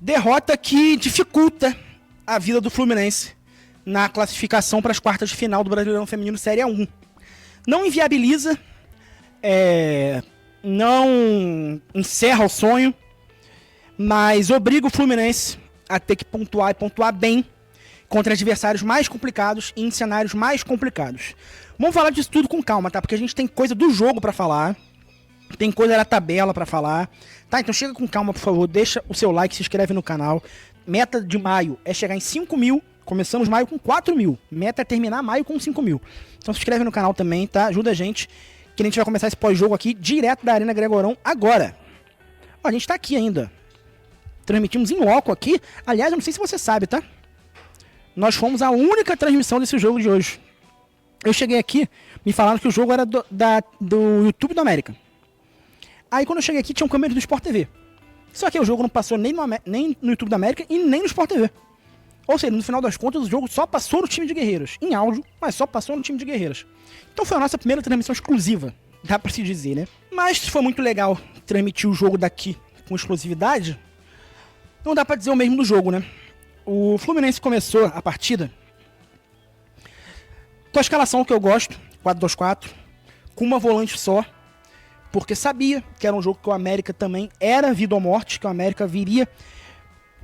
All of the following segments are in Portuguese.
Derrota que dificulta a vida do Fluminense na classificação para as quartas de final do Brasileirão Feminino Série A1. Não inviabiliza, não encerra o sonho, mas obriga o Fluminense a ter que pontuar e pontuar bem contra adversários mais complicados e em cenários mais complicados. Vamos falar disso tudo com calma, tá? Porque a gente tem coisa do jogo pra falar, tem coisa da tabela pra falar, tá? Então chega com calma, por favor, deixa o seu like, se inscreve no canal. Meta de maio é chegar em 5 mil, começamos maio com 4 mil, meta é terminar maio com 5 mil. Então se inscreve no canal também, tá? Ajuda a gente, que a gente vai começar esse pós-jogo aqui direto da Arena Gregorão agora. Ó, a gente tá aqui ainda, transmitimos em loco aqui. Aliás, eu não sei se você sabe, tá? Nós fomos a única transmissão desse jogo de hoje. Eu cheguei aqui, me falaram que o jogo era do YouTube do América. Aí quando eu cheguei aqui tinha um câmera do Sport TV. Só que o jogo não passou nem no YouTube da América e nem no Sport TV. Ou seja, no final das contas o jogo só passou no time de Guerreiros. Em áudio, mas só passou no time de Guerreiros. Então foi a nossa primeira transmissão exclusiva, dá pra se dizer, né? Mas foi muito legal transmitir o jogo daqui com exclusividade. Não dá pra dizer o mesmo do jogo, né? O Fluminense começou a partida com a escalação que eu gosto, 4-2-4, com uma volante só, porque sabia que era um jogo que o América também era vida ou morte, que o América viria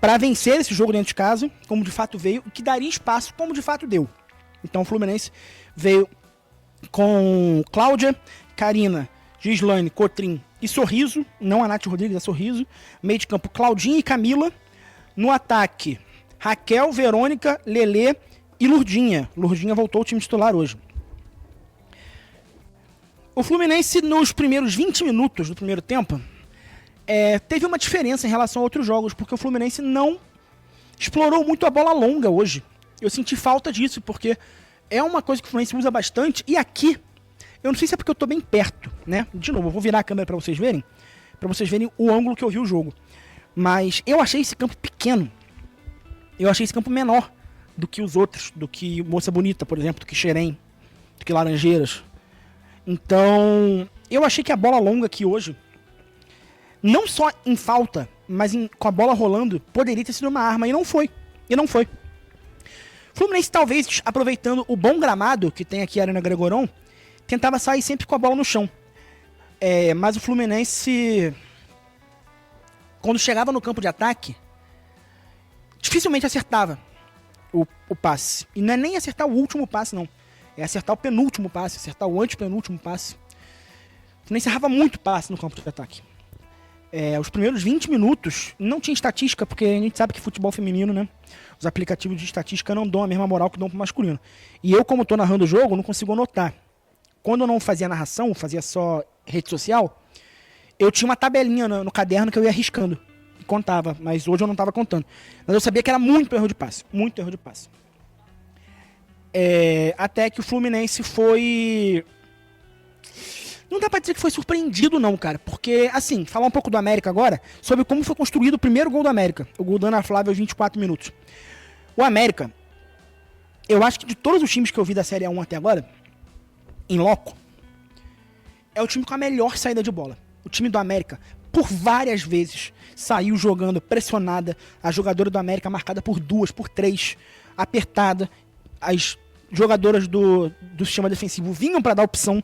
para vencer esse jogo dentro de casa, como de fato veio, e que daria espaço, como de fato deu. Então o Fluminense veio com Cláudia, Karina, Gislaine, Cotrim e Sorriso, não a Nath Rodrigues, é Sorriso. Meio de campo, Claudinha e Camila. No ataque, Raquel, Verônica, Lelê e Lurdinha. Lurdinha voltou ao time titular hoje. O Fluminense, nos primeiros 20 minutos do primeiro tempo, teve uma diferença em relação a outros jogos, porque o Fluminense não explorou muito a bola longa hoje. Eu senti falta disso, porque é uma coisa que o Fluminense usa bastante, e aqui, eu não sei se é porque eu tô bem perto, né? De novo, eu vou virar a câmera para vocês verem o ângulo que eu vi o jogo. Mas eu achei esse campo pequeno. Eu achei esse campo menor do que os outros, do que Moça Bonita, por exemplo, do que Xerém, do que Laranjeiras. Então, eu achei que a bola longa aqui hoje, não só em falta, mas com a bola rolando, poderia ter sido uma arma, e não foi. Fluminense, talvez, aproveitando o bom gramado que tem aqui a Arena Gregorão, tentava sair sempre com a bola no chão. Mas o Fluminense, quando chegava no campo de ataque, dificilmente acertava o passe. E não é nem acertar o último passe, não. É acertar o penúltimo passe, acertar o antepenúltimo passe. O Fluminense errava muito passe no campo de ataque. Os primeiros 20 minutos, não tinha estatística, porque a gente sabe que futebol feminino, né? Os aplicativos de estatística não dão a mesma moral que dão pro masculino. E eu, como tô narrando o jogo, não consigo anotar. Quando eu não fazia narração, fazia só rede social, eu tinha uma tabelinha no caderno que eu ia riscando. E contava, mas hoje eu não estava contando. Mas eu sabia que era muito erro de passe. Muito erro de passe. Até que o Fluminense foi... Não dá pra dizer que foi surpreendido, não, cara. Porque, assim, falar um pouco do América agora, sobre como foi construído o primeiro gol do América. O gol da Ana Flávia aos 24 minutos. O América, eu acho que de todos os times que eu vi da Série A1 até agora, em loco, é o time com a melhor saída de bola. O time do América, por várias vezes, saiu jogando pressionada. A jogadora do América marcada por 2, por 3, apertada. As jogadoras do sistema defensivo vinham para dar opção.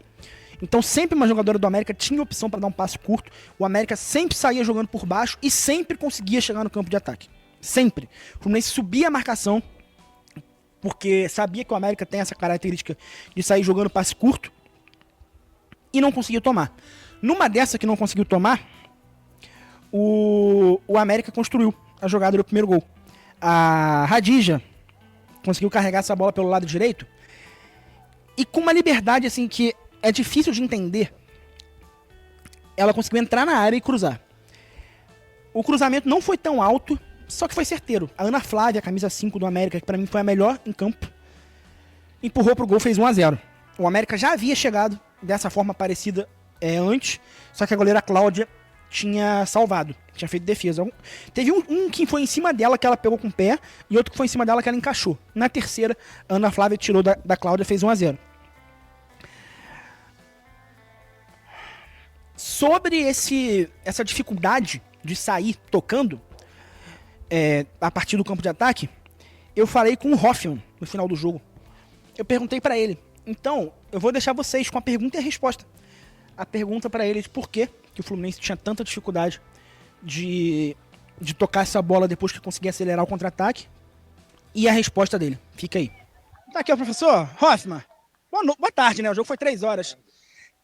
Então sempre uma jogadora do América tinha opção para dar um passe curto. O América sempre saía jogando por baixo e sempre conseguia chegar no campo de ataque. Sempre. O Fluminense subia a marcação, porque sabia que o América tem essa característica de sair jogando passe curto, e não conseguiu tomar. Numa dessa que não conseguiu tomar, o América construiu a jogada do primeiro gol. A Radija conseguiu carregar essa bola pelo lado direito, e com uma liberdade assim que é difícil de entender, ela conseguiu entrar na área e cruzar. O cruzamento não foi tão alto, só que foi certeiro. A Ana Flávia, a camisa 5 do América, que pra mim foi a melhor em campo, empurrou pro gol, fez 1-0. O América já havia chegado dessa forma parecida antes, só que a goleira Cláudia tinha salvado, tinha feito defesa. Teve um que foi em cima dela, que ela pegou com o pé, e outro que foi em cima dela, que ela encaixou. Na terceira, a Ana Flávia tirou da Cláudia, fez 1-0. Sobre essa dificuldade de sair tocando, a partir do campo de ataque, eu falei com o Hoffman no final do jogo. Eu perguntei pra ele. Então, eu vou deixar vocês com a pergunta e a resposta. A pergunta pra ele de por que o Fluminense tinha tanta dificuldade de tocar essa bola depois que conseguia acelerar o contra-ataque. E a resposta dele. Fica aí. Tá aqui, ó, professor Hoffman. Boa tarde, né? O jogo foi 3 horas.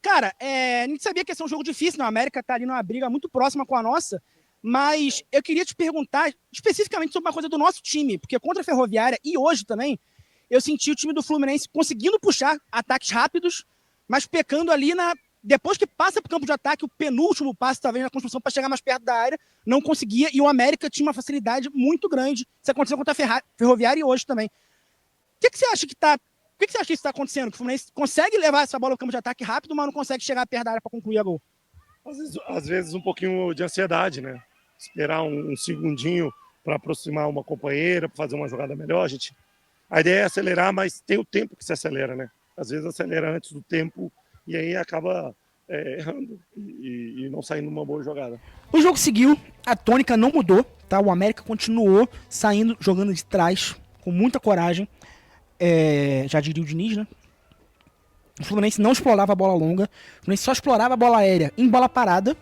Cara, a gente sabia que ia ser um jogo difícil, né? O América tá ali numa briga muito próxima com a nossa. Mas eu queria te perguntar especificamente sobre uma coisa do nosso time. Porque contra a Ferroviária e hoje também, eu senti o time do Fluminense conseguindo puxar ataques rápidos, mas pecando ali depois que passa pro campo de ataque, o penúltimo passo, talvez, na construção para chegar mais perto da área, não conseguia, e o América tinha uma facilidade muito grande. Isso aconteceu contra a Ferroviária e hoje também. O que você acha que isso está acontecendo? Que o Fluminense consegue levar essa bola ao campo de ataque rápido, mas não consegue chegar perto da área para concluir a gol? Às vezes um pouquinho de ansiedade, né? Esperar um segundinho para aproximar uma companheira, para fazer uma jogada melhor. A ideia é acelerar, mas tem o tempo que se acelera, né? Às vezes acelera antes do tempo e aí acaba errando e não saindo uma boa jogada. O jogo seguiu, a tônica não mudou, tá? O América continuou saindo, jogando de trás, com muita coragem. Já diria o Diniz, né? O Fluminense não explorava a bola longa, o Fluminense só explorava a bola aérea em bola parada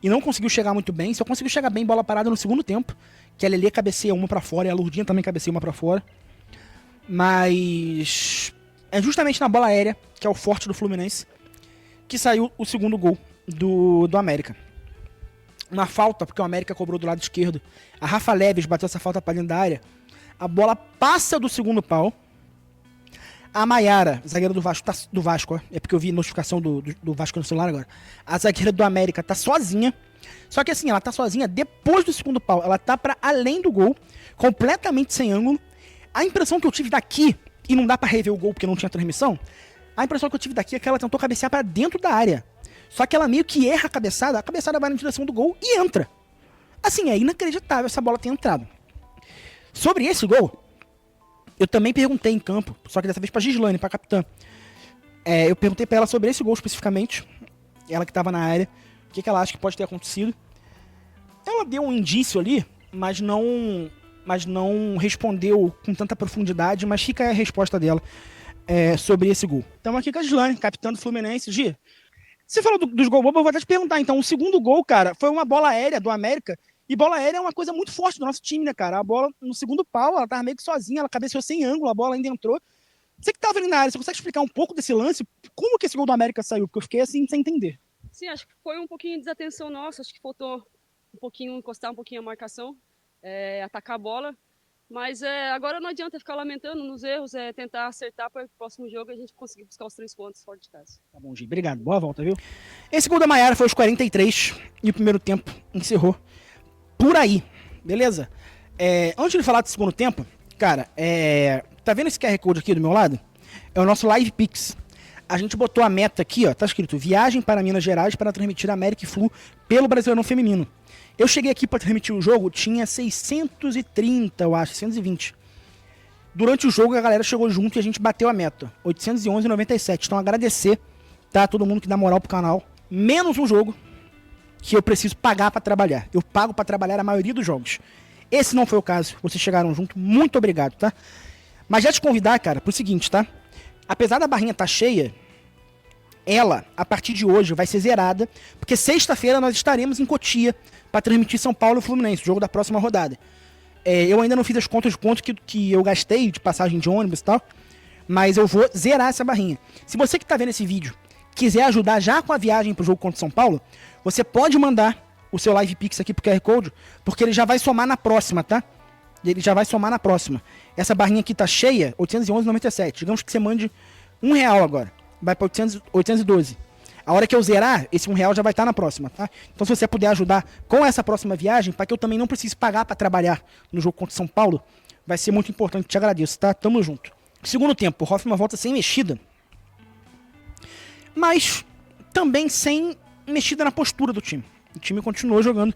e não conseguiu chegar muito bem. Só conseguiu chegar bem em bola parada no segundo tempo, que a Lelê cabeceia uma pra fora e a Lourdinha também cabeceia uma pra fora. Mas é justamente na bola aérea, que é o forte do Fluminense, que saiu o segundo gol do América. Uma falta, porque o América cobrou do lado esquerdo. A Rafa Leves bateu essa falta pra dentro da área. A bola passa do segundo pau. A Maiara, zagueira do Vasco, é porque eu vi notificação do Vasco no celular agora. A zagueira do América tá sozinha. Só que assim, ela tá sozinha depois do segundo pau. Ela tá pra além do gol, completamente sem ângulo. A impressão que eu tive daqui, e não dá pra rever o gol porque não tinha transmissão, a impressão que eu tive daqui é que ela tentou cabecear pra dentro da área. Só que ela meio que erra a cabeçada vai na direção do gol e entra. Assim, é inacreditável essa bola ter entrado. Sobre esse gol, eu também perguntei em campo, só que dessa vez pra Gislane, pra capitã. Eu perguntei pra ela sobre esse gol especificamente, ela que tava na área, o que ela acha que pode ter acontecido. Ela deu um indício ali, mas não respondeu com tanta profundidade, mas fica aí a resposta dela sobre esse gol. Estamos aqui com a Gislane, capitã do Fluminense. Gi, você falou dos gols bobos, eu vou até te perguntar, então, o segundo gol, cara, foi uma bola aérea do América, e bola aérea é uma coisa muito forte do nosso time, né, cara? A bola no segundo pau, ela tava meio que sozinha, ela cabeceou sem ângulo, a bola ainda entrou. Você que tava ali na área, você consegue explicar um pouco desse lance? Como que esse gol do América saiu? Porque eu fiquei assim, sem entender. Sim, acho que foi um pouquinho de desatenção nossa, acho que faltou encostar um pouquinho a marcação, atacar a bola. Mas agora não adianta ficar lamentando nos erros, tentar acertar para o próximo jogo e a gente conseguir buscar os 3 pontos fora de casa. Tá bom, Gi. Obrigado. Boa volta, viu? Esse gol da Maiara foi aos 43 e o primeiro tempo encerrou por aí. Beleza? Antes de falar do segundo tempo, cara, tá vendo esse QR Code aqui do meu lado? É o nosso Live Pix. A gente botou a meta aqui, ó, tá escrito: viagem para Minas Gerais para transmitir América e Flu pelo Brasileirão Feminino. Eu cheguei aqui para transmitir o jogo, tinha 630, eu acho, 620. Durante o jogo a galera chegou junto e a gente bateu a meta, 811,97. Então agradecer, tá, todo mundo que dá moral pro canal. Menos um jogo que eu preciso pagar para trabalhar. Eu pago para trabalhar a maioria dos jogos. Esse não foi o caso, vocês chegaram junto, muito obrigado, tá? Mas já te convidar, cara, pro seguinte, tá? Apesar da barrinha tá cheia, ela, a partir de hoje, vai ser zerada, porque sexta-feira nós estaremos em Cotia para transmitir São Paulo e Fluminense, o jogo da próxima rodada. Eu ainda não fiz as contas de quanto que eu gastei de passagem de ônibus e tal, mas eu vou zerar essa barrinha. Se você que tá vendo esse vídeo quiser ajudar já com a viagem pro jogo contra São Paulo, você pode mandar o seu Live Pix aqui pro QR Code, porque ele já vai somar na próxima, tá? Ele já vai somar na próxima. Essa barrinha aqui tá cheia, 811,97. Digamos que você mande R$1 agora. Vai para 812. A hora que eu zerar, esse R$1 já vai estar na próxima, tá? Então se você puder ajudar com essa próxima viagem, para que eu também não precise pagar para trabalhar no jogo contra São Paulo, vai ser muito importante. Te agradeço, tá? Tamo junto. Segundo tempo, o Hoffman volta sem mexida, mas também sem mexida na postura do time. O time continuou jogando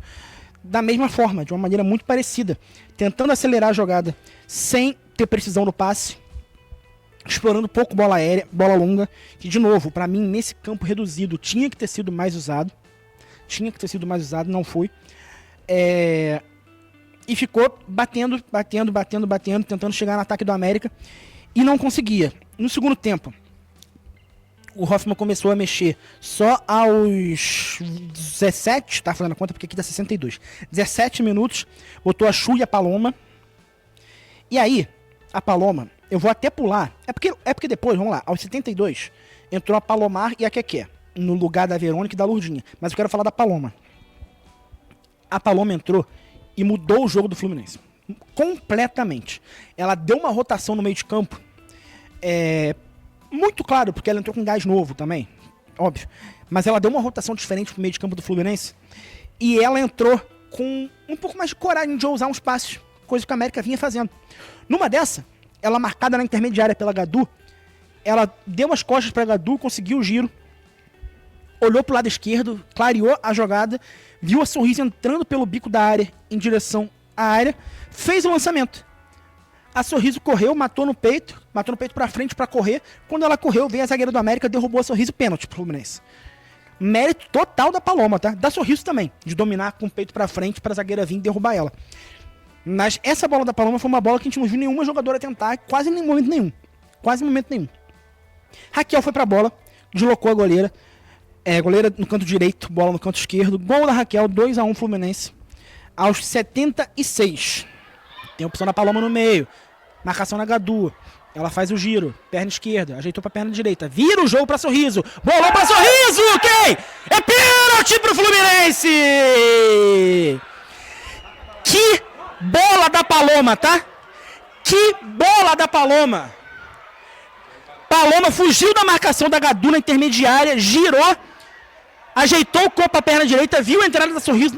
da mesma forma, de uma maneira muito parecida, tentando acelerar a jogada sem ter precisão no passe, explorando pouco bola aérea, bola longa, que de novo, pra mim, nesse campo reduzido, tinha que ter sido mais usado, não foi. e ficou batendo, tentando chegar no ataque do América e não conseguia. No segundo tempo, o Hoffmann começou a mexer só aos 17, tá fazendo a conta porque aqui dá 62, 17 minutos, botou a Chu e a Paloma. E aí, a Paloma, eu vou até pular, é porque depois, vamos lá, aos 72, entrou a Palomar e a Keké, no lugar da Verônica e da Lourdinha. Mas eu quero falar da Paloma. A Paloma entrou e mudou o jogo do Fluminense. Completamente. Ela deu uma rotação no meio de campo, muito claro, porque ela entrou com gás novo também, óbvio. Mas ela deu uma rotação diferente pro meio de campo do Fluminense. E ela entrou com um pouco mais de coragem de ousar uns passes, coisa que a América vinha fazendo. Numa dessa, ela marcada na intermediária pela Gadu, ela deu as costas pra Gadu, conseguiu o giro, olhou pro lado esquerdo, clareou a jogada, viu a Sorriso entrando pelo bico da área em direção à área, fez o lançamento. A Sorriso correu, matou no peito pra frente pra correr. Quando ela correu, veio a zagueira do América, derrubou a Sorriso, pênalti pro Fluminense. Mérito total da Paloma, tá? Da Sorriso também, de dominar com o peito pra frente pra zagueira vir e derrubar ela. Mas essa bola da Paloma foi uma bola que a gente não viu nenhuma jogadora tentar, quase em momento nenhum. Raquel foi pra bola, deslocou a goleira. Goleira no canto direito, bola no canto esquerdo. Gol da Raquel, 2-1 Fluminense. Aos 76. Tem a opção da Paloma no meio. Marcação na Gadu. Ela faz o giro. Perna esquerda. Ajeitou pra perna direita. Vira o jogo pra Sorriso. Bolou pra Sorriso. Quem? É pênalti pro Fluminense. Que bola da Paloma, tá? Que bola da Paloma. Paloma fugiu da marcação da Gadu na intermediária. Girou. Ajeitou o corpo à perna direita, viu a entrada da Sorriso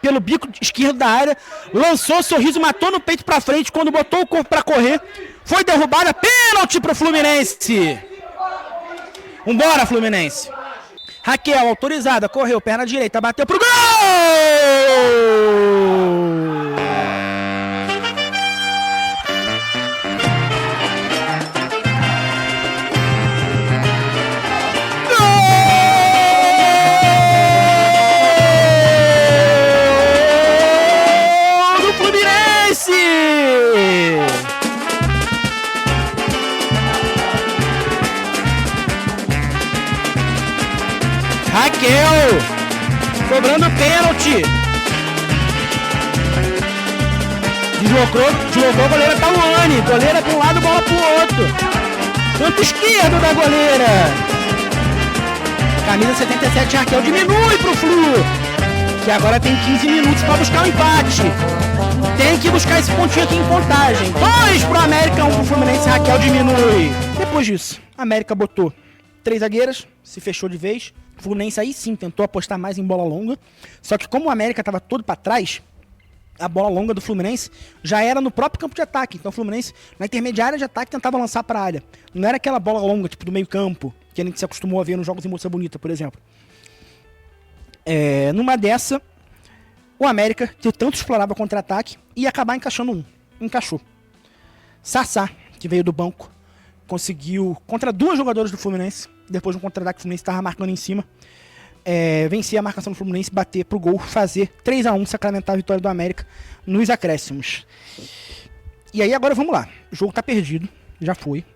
pelo bico esquerdo da área, lançou o Sorriso, matou no peito pra frente, quando botou o corpo pra correr, foi derrubada, pênalti pro Fluminense. Vambora, Fluminense. Raquel, autorizada, correu, perna direita, bateu pro gol! Raquel, cobrando pênalti. Deslocou a goleira Taluane. Goleira para um lado, bola para o outro. Canto esquerdo da goleira. Camisa 77, Raquel diminui para o Flu, que agora tem 15 minutos para buscar o empate. Tem que buscar esse pontinho aqui em Contagem. 2 pro América, 1 pro Fluminense. Raquel diminui. Depois disso, a América botou 3 zagueiras, se fechou de vez. O Fluminense aí sim tentou apostar mais em bola longa. Só que como o América estava todo para trás, a bola longa do Fluminense já era no próprio campo de ataque. Então o Fluminense, na intermediária de ataque, tentava lançar para a área. Não era aquela bola longa, tipo do meio campo, que a gente se acostumou a ver nos jogos em Moça Bonita, por exemplo. Numa dessa, o América, que tanto explorava contra-ataque, ia acabar encaixando um. Encaixou. Sassá, que veio do banco, conseguiu, contra 2 jogadoras do Fluminense, depois de um contra-ataque, o Fluminense estava marcando em cima, vencer a marcação do Fluminense, bater pro gol, fazer 3-1, sacramentar a vitória do América nos acréscimos. E aí agora vamos lá, o jogo tá perdido, já foi,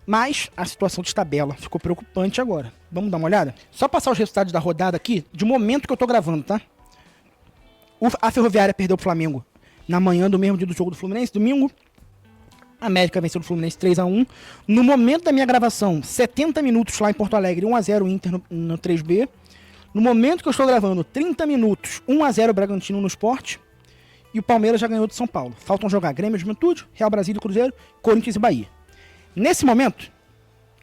mas a situação de tabela ficou preocupante agora. Vamos dar uma olhada? Só passar os resultados da rodada aqui, de momento que eu tô gravando, tá? A Ferroviária perdeu pro Flamengo na manhã do mesmo dia do jogo do Fluminense, domingo. A América venceu o Fluminense 3-1. No momento da minha gravação, 70 minutos lá em Porto Alegre, 1-0 Inter no 3B. No momento que eu estou gravando, 30 minutos, 1-0 Bragantino no Sport. E o Palmeiras já ganhou de São Paulo. Faltam jogar Grêmio, Juventude, Real Brasília, Cruzeiro, Corinthians e Bahia. Nesse momento,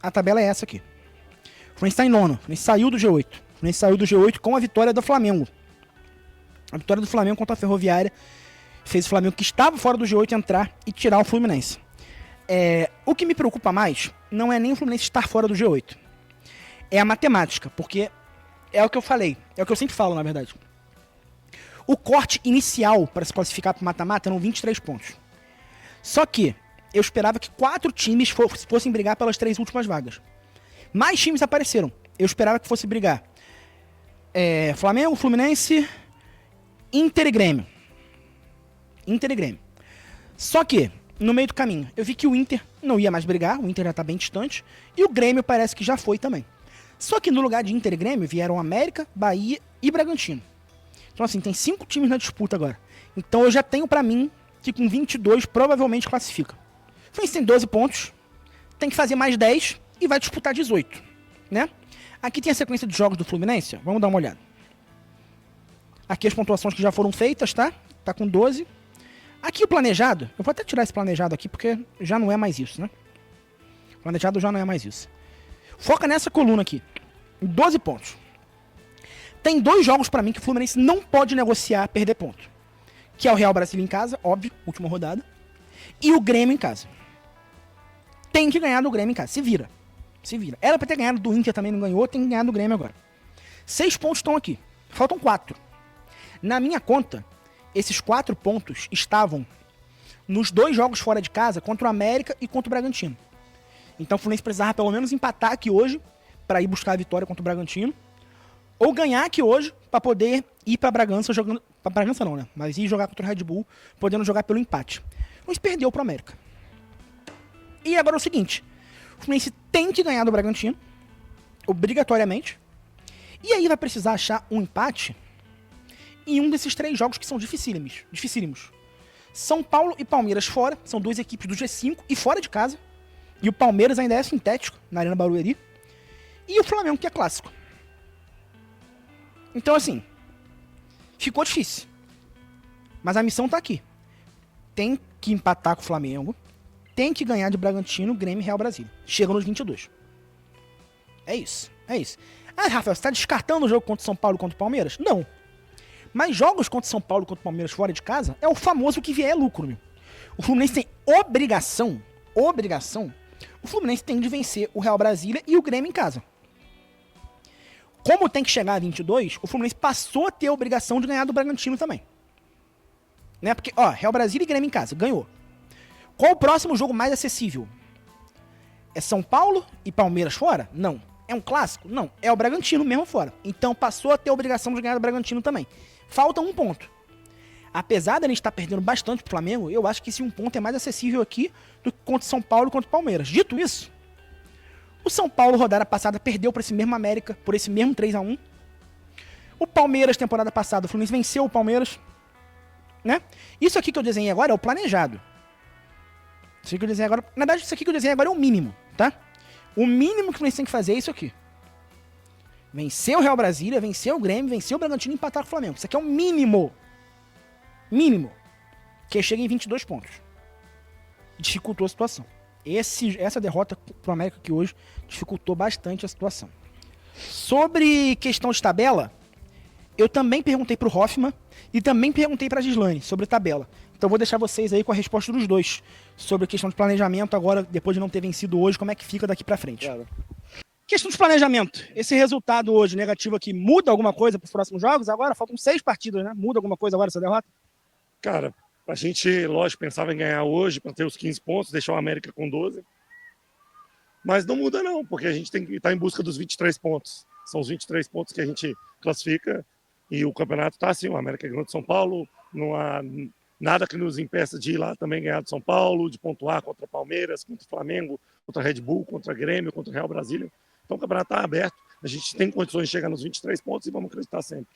a tabela é essa aqui. O Fluminense está em nono. O Fluminense saiu do G8. O Fluminense saiu do G8 com a vitória do Flamengo. A vitória do Flamengo contra a Ferroviária fez o Flamengo, que estava fora do G8, entrar e tirar o Fluminense. O que me preocupa mais não é nem o Fluminense estar fora do G8. É a matemática, porque é o que eu falei, é o que eu sempre falo, na verdade. O corte inicial para se classificar para o mata-mata eram 23 pontos. Só que eu esperava que 4 times fossem brigar pelas 3 últimas vagas. Mais times apareceram. Eu esperava que fosse brigar Flamengo, Fluminense, Inter e Grêmio. Inter e Grêmio. Só que, no meio do caminho, eu vi que o Inter não ia mais brigar, o Inter já tá bem distante, e o Grêmio parece que já foi também. Só que no lugar de Inter e Grêmio vieram América, Bahia e Bragantino. Então assim, tem 5 times na disputa agora. Então eu já tenho pra mim que com 22 provavelmente classifica. O Fluminense tem 12 pontos, tem que fazer mais 10 e vai disputar 18, né? Aqui tem a sequência de jogos do Fluminense, vamos dar uma olhada. Aqui as pontuações que já foram feitas, tá? Tá com 12. Aqui o planejado, eu vou até tirar esse planejado aqui porque já não é mais isso, né? O planejado já não é mais isso. Foca nessa coluna aqui, 12 pontos. Tem 2 jogos pra mim que o Fluminense não pode negociar perder ponto. Que é o Real Brasília em casa, óbvio, última rodada. E o Grêmio em casa. Tem que ganhar do Grêmio em casa, se vira. Se vira. Era pra ter ganhado do Inter, também não ganhou, tem que ganhar do Grêmio agora. 6 pontos estão aqui, faltam 4. Na minha conta, esses 4 pontos estavam nos 2 jogos fora de casa, contra o América e contra o Bragantino. Então o Fluminense precisava pelo menos empatar aqui hoje, pra ir buscar a vitória contra o Bragantino. Ou ganhar aqui hoje, pra poder ir pra Bragança jogando... Pra Bragança não, né? Mas ir jogar contra o Red Bull, podendo jogar pelo empate. O Fluminense perdeu pro América. E agora é o seguinte, o Fluminense tem que ganhar do Bragantino, obrigatoriamente. E aí vai precisar achar um empate em um desses 3 jogos que são dificílimos. São Paulo e Palmeiras fora, são 2 equipes do G5 e fora de casa. E o Palmeiras ainda é sintético, na Arena Barueri. E o Flamengo, que é clássico. Então, assim, ficou difícil. Mas a missão tá aqui. Tem que empatar com o Flamengo. Tem que ganhar de Bragantino, Grêmio e Real Brasília. Chega nos 22. É isso. Ah, Rafael, você tá descartando o jogo contra o São Paulo e contra o Palmeiras? Não. Mas jogos contra o São Paulo e contra o Palmeiras fora de casa é o famoso que vier é lucro, meu. O Fluminense tem obrigação. O Fluminense tem de vencer o Real Brasília e o Grêmio em casa. Como tem que chegar a 22, o Fluminense passou a ter a obrigação de ganhar do Bragantino também. Né? Porque, ó, Real Brasília e Grêmio em casa, ganhou. Qual o próximo jogo mais acessível? É São Paulo e Palmeiras fora? Não. É um clássico? Não. É o Bragantino mesmo fora. Então passou a ter a obrigação de ganhar do Bragantino também. Falta 1 ponto. Apesar de a gente estar perdendo bastante pro Flamengo, eu acho que esse 1 ponto é mais acessível aqui do que contra São Paulo e contra o Palmeiras. Dito isso, o São Paulo, rodada passada, perdeu para esse mesmo América, por esse mesmo 3-1. O Palmeiras, temporada passada, o Fluminense venceu o Palmeiras. Né? Isso aqui que eu desenhei agora é o planejado. Isso aqui que eu desenhei agora, na verdade, isso aqui que eu desenhei agora é o mínimo, tá? O mínimo que o Fluminense tem que fazer é isso aqui. Vencer o Real Brasília, vencer o Grêmio, vencer o Bragantino e empatar com o Flamengo. Isso aqui é o mínimo. Mínimo. Que chega em 22 pontos. Dificultou a situação. Essa derrota pro América aqui hoje dificultou bastante a situação. Sobre questão de tabela, eu também perguntei pro Hoffman e também perguntei pra Gislane sobre tabela. Então vou deixar vocês aí com a resposta dos dois sobre a questão de planejamento agora, depois de não ter vencido hoje, como é que fica daqui pra frente. Claro. Questão de planejamento. Esse resultado hoje negativo aqui muda alguma coisa pros próximos jogos? Agora faltam 6 partidas, né? Muda alguma coisa agora essa derrota? Cara, a gente, lógico, pensava em ganhar hoje para ter os 15 pontos, deixar o América com 12. Mas não muda não, porque a gente tem que estar em busca dos 23 pontos. São os 23 pontos que a gente classifica e o campeonato está assim, o América ganhou de São Paulo, não há nada que nos impeça de ir lá também ganhar de São Paulo, de pontuar contra Palmeiras, contra Flamengo, contra Red Bull, contra Grêmio, contra Real Brasília. Então o campeonato está aberto, a gente tem condições de chegar nos 23 pontos e vamos acreditar sempre.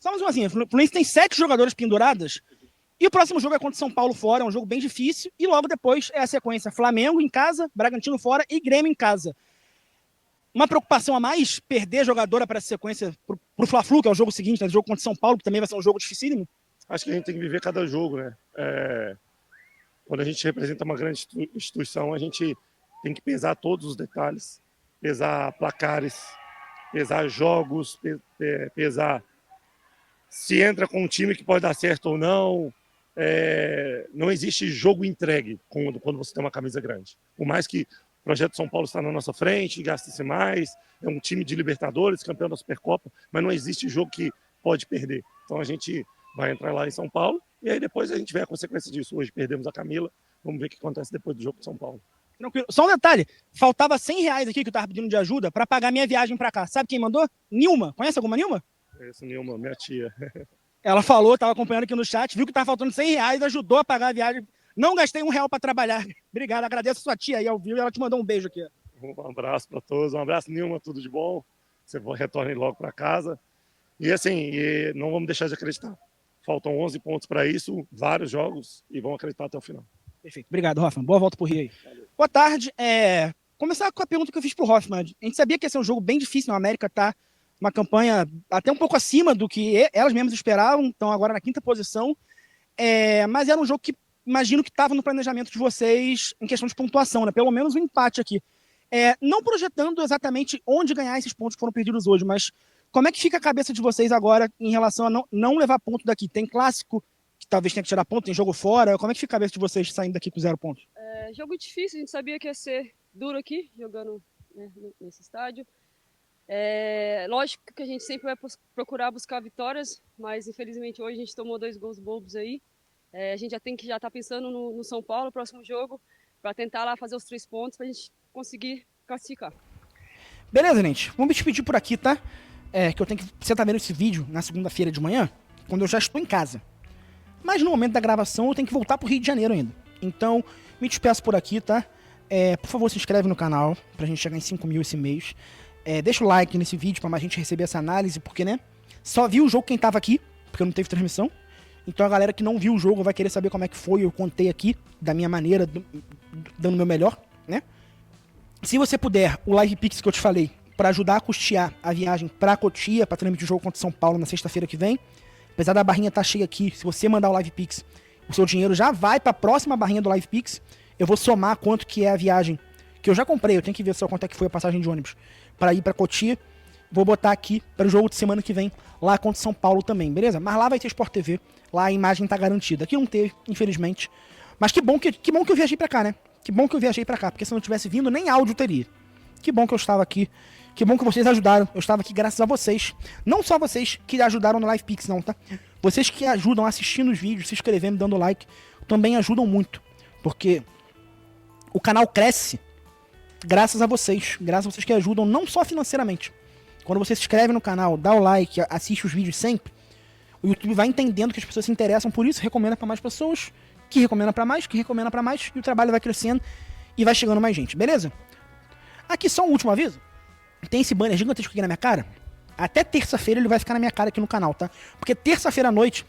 Só mais uma assim, o Fluminense tem 7 jogadores penduradas e o próximo jogo é contra São Paulo fora, é um jogo bem difícil e logo depois é a sequência Flamengo em casa, Bragantino fora e Grêmio em casa. Uma preocupação a mais, perder jogadora para essa sequência pro Fla-Flu, que é o jogo seguinte, né, o jogo contra São Paulo, que também vai ser um jogo dificílimo? Acho que a gente tem que viver cada jogo, né? Quando a gente representa uma grande instituição, a gente tem que pesar todos os detalhes, pesar placares, pesar jogos, pesar se entra com um time que pode dar certo ou não. Não existe jogo entregue quando você tem uma camisa grande. Por mais que o Projeto São Paulo está na nossa frente, gasta-se mais, é um time de Libertadores, campeão da Supercopa, mas não existe jogo que pode perder. Então a gente vai entrar lá em São Paulo e aí depois a gente vê a consequência disso. Hoje perdemos a Camila, vamos ver o que acontece depois do jogo de São Paulo. Tranquilo. Só um detalhe, faltava R$100 aqui que eu tava pedindo de ajuda para pagar minha viagem para cá. Sabe quem mandou? Nilma. Conhece alguma Nilma? Essa Nilma, minha tia. Ela falou, tava acompanhando aqui no chat, viu que tava faltando R$100, ajudou a pagar a viagem. Não gastei R$1 para trabalhar. Obrigado, agradeço a sua tia aí ao vivo, ela te mandou um beijo aqui. Um abraço para todos, um abraço, Nilma, tudo de bom. Você retorne logo para casa. E assim, não vamos deixar de acreditar. Faltam 11 pontos para isso, vários jogos, e vamos acreditar até o final. Perfeito. Obrigado, Hoffman. Boa volta pro Rio aí. Valeu. Boa tarde. Começar com a pergunta que eu fiz pro Hoffman. A gente sabia que ia ser um jogo bem difícil, né? A América tá uma campanha até um pouco acima do que elas mesmas esperavam, estão agora na 5ª posição. Mas era um jogo que imagino que estava no planejamento de vocês em questão de pontuação, né? Pelo menos um empate aqui. Não projetando exatamente onde ganhar esses pontos que foram perdidos hoje, mas como é que fica a cabeça de vocês agora em relação a não levar ponto daqui? Tem clássico que talvez tenha que tirar ponto, tem jogo fora. Como é que fica a cabeça de vocês saindo daqui com 0 pontos? Jogo difícil, a gente sabia que ia ser duro aqui, jogando, né, nesse estádio. Lógico que a gente sempre vai procurar buscar vitórias, mas infelizmente hoje a gente tomou 2 gols bobos aí. A gente já tá pensando no São Paulo, próximo jogo, para tentar lá fazer os 3 pontos para a gente conseguir classificar. Beleza, gente. Vamos despedir por aqui, tá? Que eu tenho que... Você tá vendo esse vídeo na segunda-feira de manhã, quando eu já estou em casa. Mas no momento da gravação eu tenho que voltar pro Rio de Janeiro ainda. Então, me despeço por aqui, tá? Por favor, se inscreve no canal, pra gente chegar em 5 mil esse mês. Deixa o like nesse vídeo pra mais gente receber essa análise, porque, né? Só viu o jogo quem tava aqui, porque não teve transmissão. Então a galera que não viu o jogo vai querer saber como é que foi. Eu contei aqui, da minha maneira, dando o meu melhor, né? Se você puder, o Live Pix que eu te falei, pra ajudar a custear a viagem pra Cotia, pra transmitir o jogo contra São Paulo na sexta-feira que vem. Apesar da barrinha estar cheia aqui, se você mandar o Live Pix, o seu dinheiro já vai pra próxima barrinha do Live Pix. Eu vou somar quanto que é a viagem que eu já comprei. Eu tenho que ver só quanto é que foi a passagem de ônibus pra ir pra Cotia. Vou botar aqui para o jogo de semana que vem, lá contra São Paulo também, beleza? Mas lá vai ter Sport TV, lá a imagem tá garantida. Aqui não teve, infelizmente. Mas que bom que eu viajei pra cá, né? Que bom que eu viajei pra cá, porque se não tivesse vindo, nem áudio teria. Que bom que eu estava aqui. Que bom que vocês ajudaram. Eu estava aqui graças a vocês. Não só vocês que ajudaram no Live Pix, não, tá? Vocês que ajudam assistindo os vídeos, se inscrevendo, dando like, também ajudam muito. Porque o canal cresce graças a vocês. Graças a vocês que ajudam, não só financeiramente. Quando você se inscreve no canal, dá o like, assiste os vídeos sempre, o YouTube vai entendendo que as pessoas se interessam por isso, recomenda para mais pessoas, que recomenda para mais, que recomenda para mais, e o trabalho vai crescendo e vai chegando mais gente, beleza? Aqui só um último aviso. Tem esse banner gigantesco aqui na minha cara. Até terça-feira ele vai ficar na minha cara aqui no canal, tá? Porque terça-feira à noite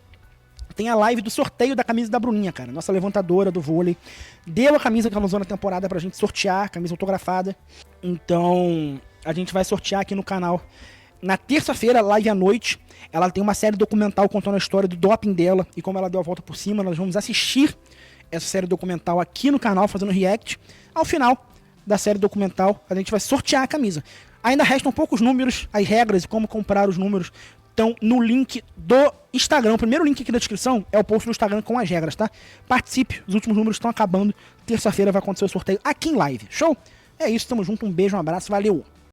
tem a live do sorteio da camisa da Bruninha, cara. Nossa levantadora do vôlei. Deu a camisa que ela usou na temporada pra gente sortear, camisa autografada. Então, a gente vai sortear aqui no canal. Na terça-feira, live à noite, ela tem uma série documental contando a história do doping dela e como ela deu a volta por cima. Nós vamos assistir essa série documental aqui no canal, fazendo react. Ao final da série documental, a gente vai sortear a camisa. Ainda restam poucos números, as regras e como comprar os números estão no link do Instagram. O primeiro link aqui da descrição é o post do Instagram com as regras, tá? Participe, os últimos números estão acabando. Terça-feira vai acontecer o sorteio aqui em live. Show? É isso, tamo junto, um beijo, um abraço, valeu!